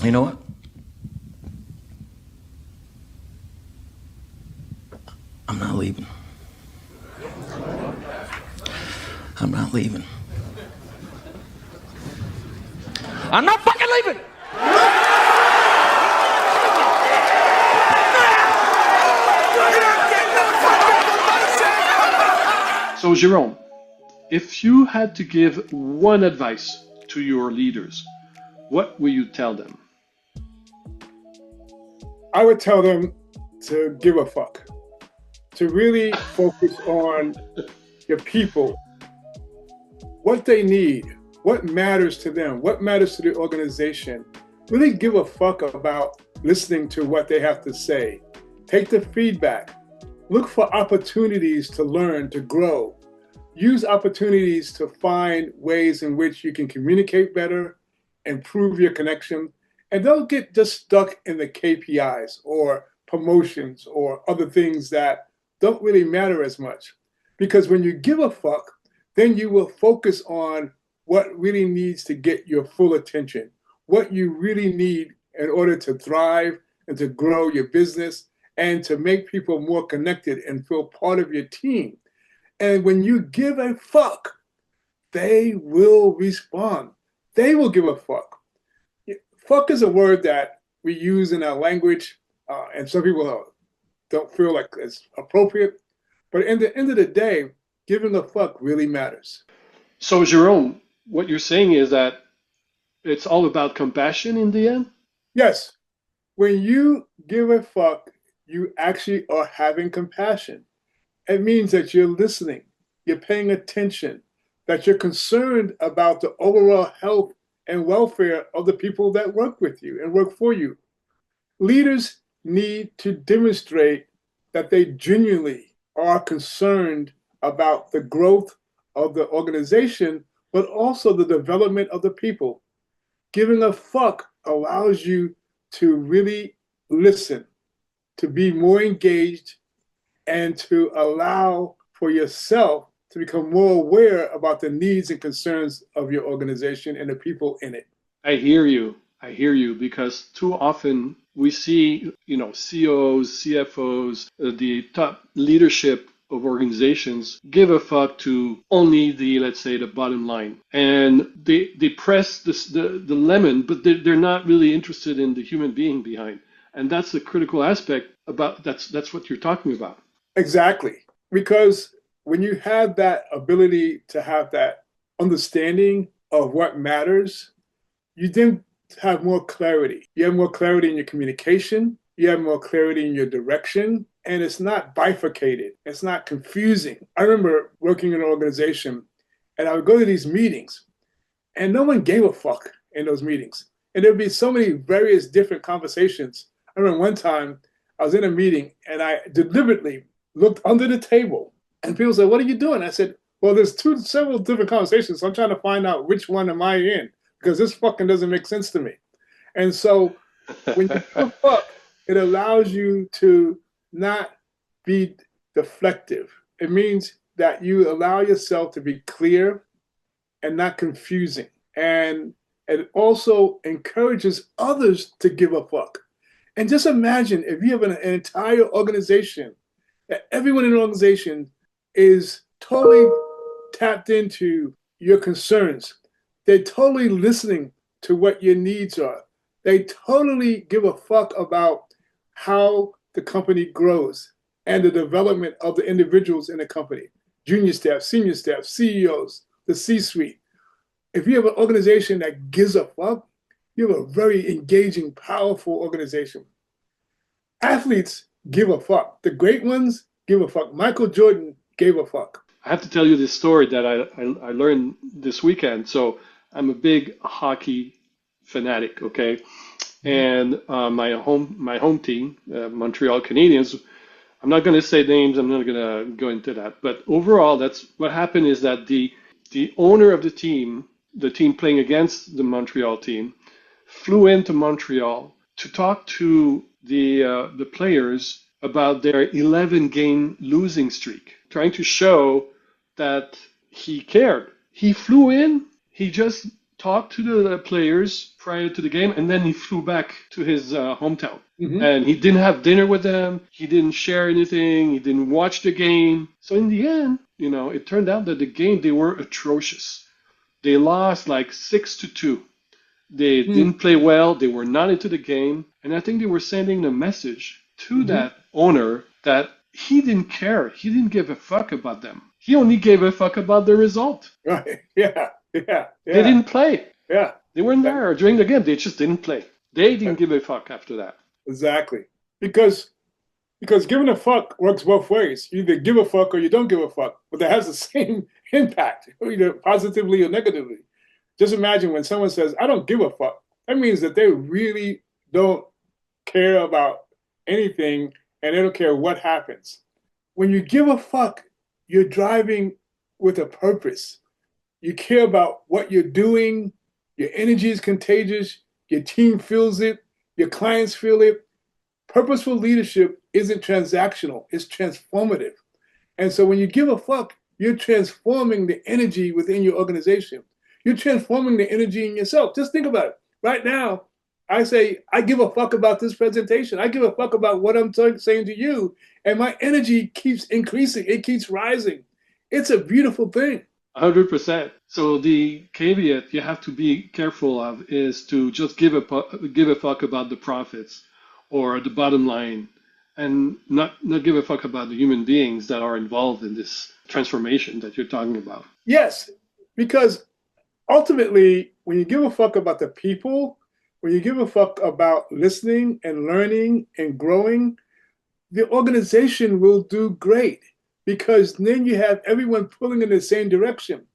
You know what? I'm not leaving. I'm not leaving. I'm not fucking leaving! So Jerome, if you had to give one advice to your leaders, what will you tell them? I would tell them to give a fuck, to really focus on your people, what they need, what matters to them, what matters to the organization. Really give a fuck about listening to what they have to say. Take the feedback. Look for opportunities to learn, to grow. Use opportunities to find ways in which you can communicate better, improve your connection, and don't get just stuck in the KPIs or promotions or other things that don't really matter as much. Because when you give a fuck, then you will focus on what really needs to get your full attention, what you really need in order to thrive and to grow your business and to make people more connected and feel part of your team. And when you give a fuck, they will respond. They will give a fuck. Fuck is a word that we use in our language, and some people don't feel like it's appropriate. But in the end of the day, giving a fuck really matters. So Jerome, what you're saying is that it's all about compassion in the end? Yes, when you give a fuck, you actually are having compassion. It means that you're listening, you're paying attention, that you're concerned about the overall health and welfare of the people that work with you and work for you. Leaders need to demonstrate that they genuinely are concerned about the growth of the organization, but also the development of the people. Giving a fuck allows you to really listen, to be more engaged, and to allow for yourself to become more aware about the needs and concerns of your organization and the people in it. I hear you. I hear you because too often we see, CEOs, CFOs, the top leadership of organizations give a fuck to only let's say, the bottom line. And they press the lemon, but they're not really interested in the human being behind. And that's the critical aspect about that's what you're talking about. Exactly. Because when you have that ability to have that understanding of what matters, you then have more clarity. You have more clarity in your communication. You have more clarity in your direction. And it's not bifurcated. It's not confusing. I remember working in an organization and I would go to these meetings and no one gave a fuck in those meetings. And there'd be so many various different conversations. I remember one time I was in a meeting and I deliberately looked under the table and people said, "What are you doing?" I said, "Well, there's several different conversations. So I'm trying to find out which one am I in because this fucking doesn't make sense to me." And so when you give a fuck, it allows you to not be deflective. It means that you allow yourself to be clear and not confusing. And it also encourages others to give a fuck. And just imagine if you have an entire organization that everyone in the organization is totally tapped into your concerns. They're totally listening to what your needs are. They totally give a fuck about how the company grows and the development of the individuals in the company, junior staff, senior staff, CEOs, the C-suite. If you have an organization that gives a fuck, you have a very engaging, powerful organization. Athletes give a fuck. The great ones give a fuck. Michael Jordan gave a fuck. I have to tell you this story that I learned this weekend. So I'm a big hockey fanatic, okay? And my home team, Montreal Canadiens, I'm not going to say names, I'm not going to go into that. But overall, that's what happened is that the owner of the team playing against the Montreal team, flew into Montreal to talk to the players about their 11-game losing streak, trying to show that he cared. He flew in, he just talked to the players prior to the game, and then he flew back to his hometown. Mhm. And he didn't have dinner with them. He didn't share anything. He didn't watch the game. So in the end, it turned out that the game, they were atrocious. They lost like 6-2. They didn't play well. They were not into the game. And I think they were sending a message to that owner that he didn't care. He didn't give a fuck about them. He only gave a fuck about the result. Right. Yeah. Yeah. They didn't play. Yeah. They weren't there during the game. They just didn't play. They didn't give a fuck after that. Exactly. Because giving a fuck works both ways. You either give a fuck or you don't give a fuck, but that has the same impact, either positively or negatively. Just imagine when someone says, I don't give a fuck. That means that they really don't care about anything and they don't care what happens. When you give a fuck, you're driving with a purpose. You care about what you're doing. Your energy is contagious. Your team feels it. Your clients feel it. Purposeful leadership isn't transactional. It's transformative. And so when you give a fuck, you're transforming the energy within your organization. You're transforming the energy in yourself. Just think about it. Right now, I say, I give a fuck about this presentation. I give a fuck about what I'm saying to you. And my energy keeps increasing. It keeps rising. It's a beautiful thing. 100%. So the caveat you have to be careful of is to just give a fuck about the profits or the bottom line, and not give a fuck about the human beings that are involved in this transformation that you're talking about. Yes, because ultimately, when you give a fuck about the people, when you give a fuck about listening and learning and growing, the organization will do great, because then you have everyone pulling in the same direction.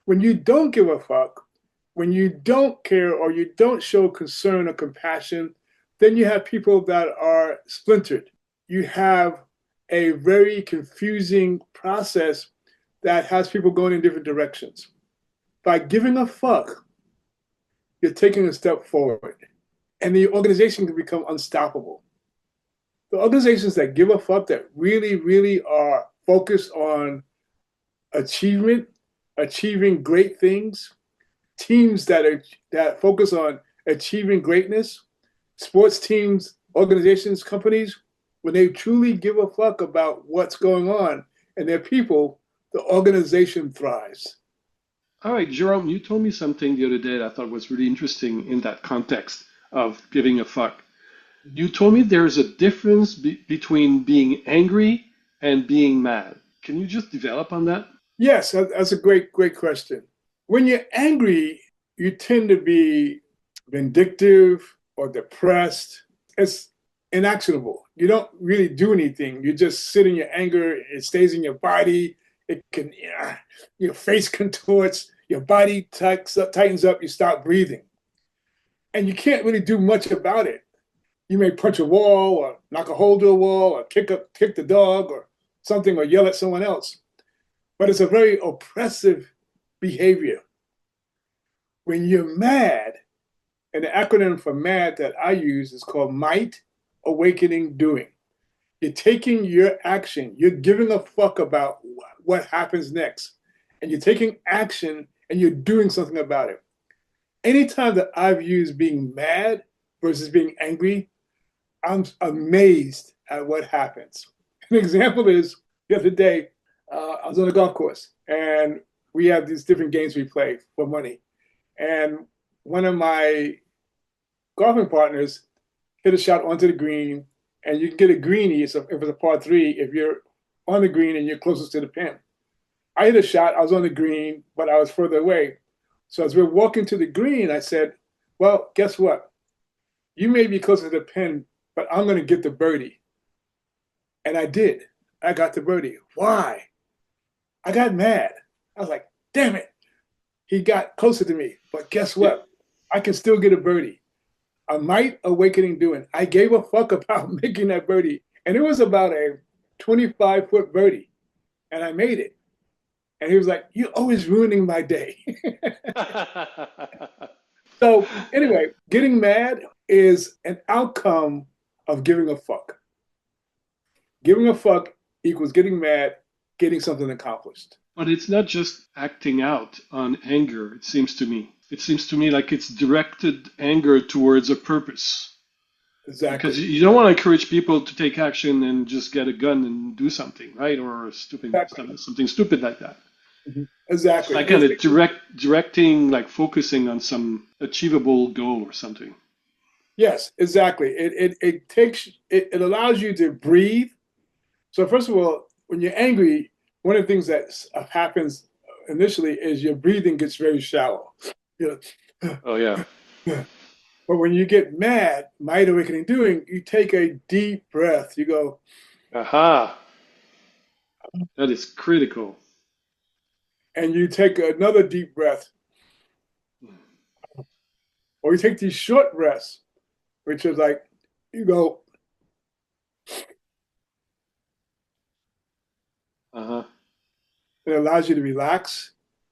When you don't give a fuck, when you don't care or you don't show concern or compassion, then you have people that are splintered. You have a very confusing process that has people going in different directions. By giving a fuck, you're taking a step forward, and the organization can become unstoppable. The organizations that give a fuck, that really, really are focused on achievement, achieving great things, teams that focus on achieving greatness, sports teams, organizations, companies, when they truly give a fuck about what's going on and their people, the organization thrives. All right, Jerome, you told me something the other day that I thought was really interesting in that context of giving a fuck. You told me there's a difference between being angry and being mad. Can you just develop on that? Yes, that's a great question. When you're angry, you tend to be vindictive or depressed. It's inactionable. You don't really do anything. You just sit in your anger. It stays in your body. It can, your face contorts, your body tightens up, you stop breathing. And you can't really do much about it. You may punch a wall or knock a hole through a wall or kick the dog or something, or yell at someone else. But it's a very oppressive behavior. When you're mad, and the acronym for MAD that I use is called Might, Awakening, Doing. You're taking your action. You're giving a fuck about what happens next. And you're taking action and you're doing something about it. Anytime that I've used being mad versus being angry, I'm amazed at what happens. An example is the other day, I was on a golf course and we have these different games we play for money. And one of my golfing partners hit a shot onto the green, and you can get a greenie if it's a par 3 if you're on the green and you're closest to the pin. I hit a shot, I was on the green, but I was further away. So as we're walking to the green, I said, well, guess what? You may be closer to the pin, but I'm going to get the birdie. And I did. I got the birdie. Why? I got mad. I was like, damn it. He got closer to me. But guess what? I can still get a birdie. A Might, Awakening, Doing. I gave a fuck about making that birdie. And it was about a 25-foot birdie. And I made it. And he was like, you're always ruining my day. So anyway, getting mad is an outcome of giving a fuck. Giving a fuck equals getting mad, getting something accomplished. But it's not just acting out on anger, it seems to me. it seems to me like it's directed anger towards a purpose. Because Exactly. you don't want to encourage people to take action and just get a gun and do something, right? Or Exactly. something stupid like that. Mhm. It's Exactly. like kind of directing, like focusing on some achievable goal or something. Yes, exactly. It allows you to breathe. So first of all, when you're angry, one of the things that happens initially is your breathing gets very shallow. You know, Oh yeah. but when you get mad, Mind Awakening doing, you take a deep breath. You go, Aha. That is critical. and you take another deep breath, or you take these short breaths, which is like you go, Uh-huh. it allows you to relax,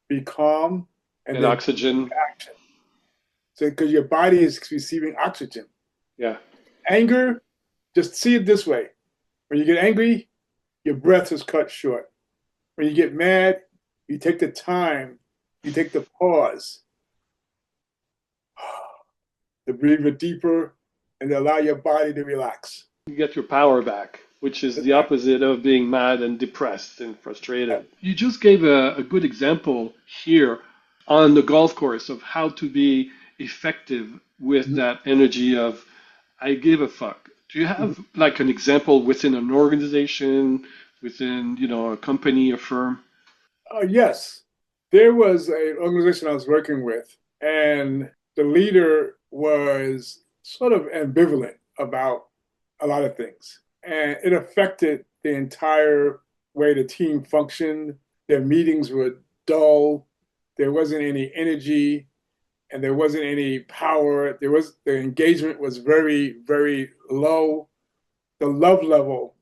be calm, and And then oxygen. action. So because your body is receiving oxygen. Yeah. Anger, just see it this way. When you get angry, your breath is cut short. When you get mad, you take the time, you take the pause to breathe it deeper and to allow your body to relax. You get your power back, which is the opposite of being mad and depressed and frustrated. You just gave a good example here on the golf course of how to be effective with that energy of I give a fuck. Do you have like an example within an organization, within, a company, a firm? Yes, there was an organization I was working with, and the leader was sort of ambivalent about a lot of things. And it affected the entire way the team functioned. Their meetings were dull. There wasn't any energy and there wasn't any power. The engagement was very, very low. The love level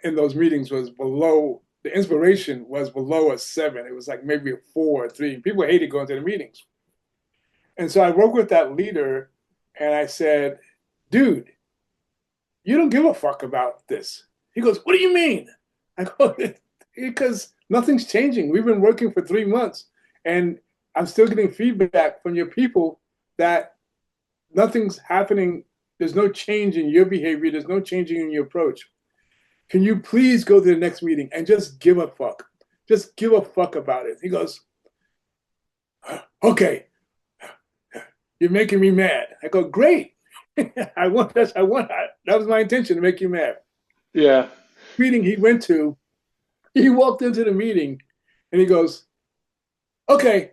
in those meetings was below. The inspiration was below a 7. It was like maybe a 4 or 3. People hated going to the meetings. And so I worked with that leader and I said, dude, you don't give a fuck about this. He goes, what do you mean? I go, because nothing's changing. We've been working for 3 months and I'm still getting feedback from your people that nothing's happening. There's no change in your behavior. There's no changing in your approach. Can you please go to the next meeting and just give a fuck? Just give a fuck about it. He goes, okay, you're making me mad. I go, great. I want that. That was my intention to make you mad. Yeah. Meeting he went to, he walked into the meeting and he goes, okay,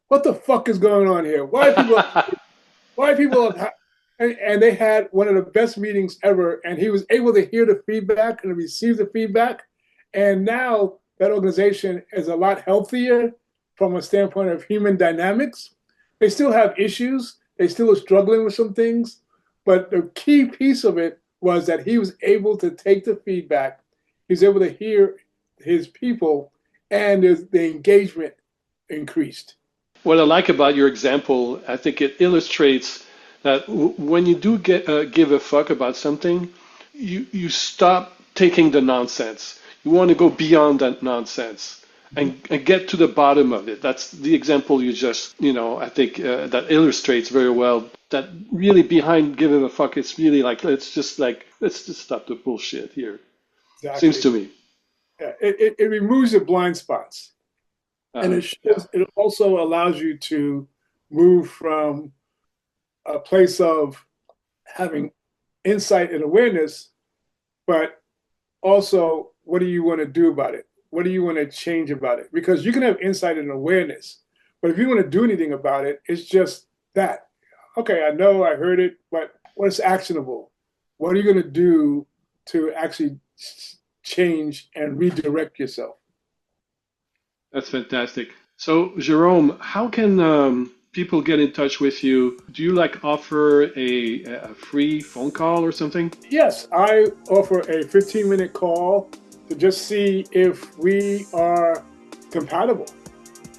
what the fuck is going on here? Why are people and they had one of the best meetings ever, and he was able to hear the feedback and receive the feedback. And now that organization is a lot healthier from a standpoint of human dynamics. They still have issues. They still are struggling with some things. But the key piece of it was that he was able to take the feedback. He was able to hear his people, and the engagement increased. What I like about your example, I think it illustrates that when you do give a fuck about something, you stop taking the nonsense. You want to go beyond that nonsense and get to the bottom of it. That's the example you just, I think that illustrates very well that really behind giving a fuck, it's really like, let's just stop the bullshit here. Seems Exactly. to me. Yeah, it removes the blind spots. And Yeah. it also allows you to move from a place of having insight and awareness, but also what do you want to do about it? What do you want to change about it? Because you can have insight and awareness, but if you want to do anything about it, it's just that. Okay, I know I heard it, but what's actionable? What are you going to do to actually change and redirect yourself? That's fantastic. So, Jerome, how can people get in touch with you? Do you like offer a free phone call or something? Yes, I offer a 15-minute call to just see if we are compatible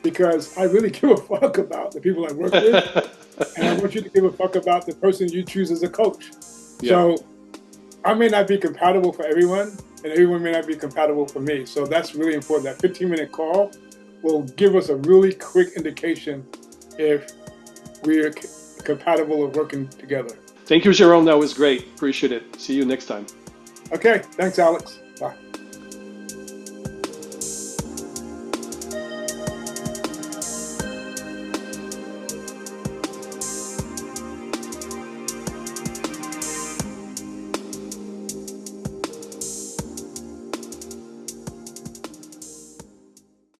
because I really give a fuck about the people I work with, and I want you to give a fuck about the person you choose as a coach. Yeah. So I may not be compatible for everyone, and everyone may not be compatible for me. So that's really important. That 15-minute call will give us a really quick indication if we're compatible of working together. Thank you, Jerome. That was great. Appreciate it. See you next time. Okay, thanks, Alex.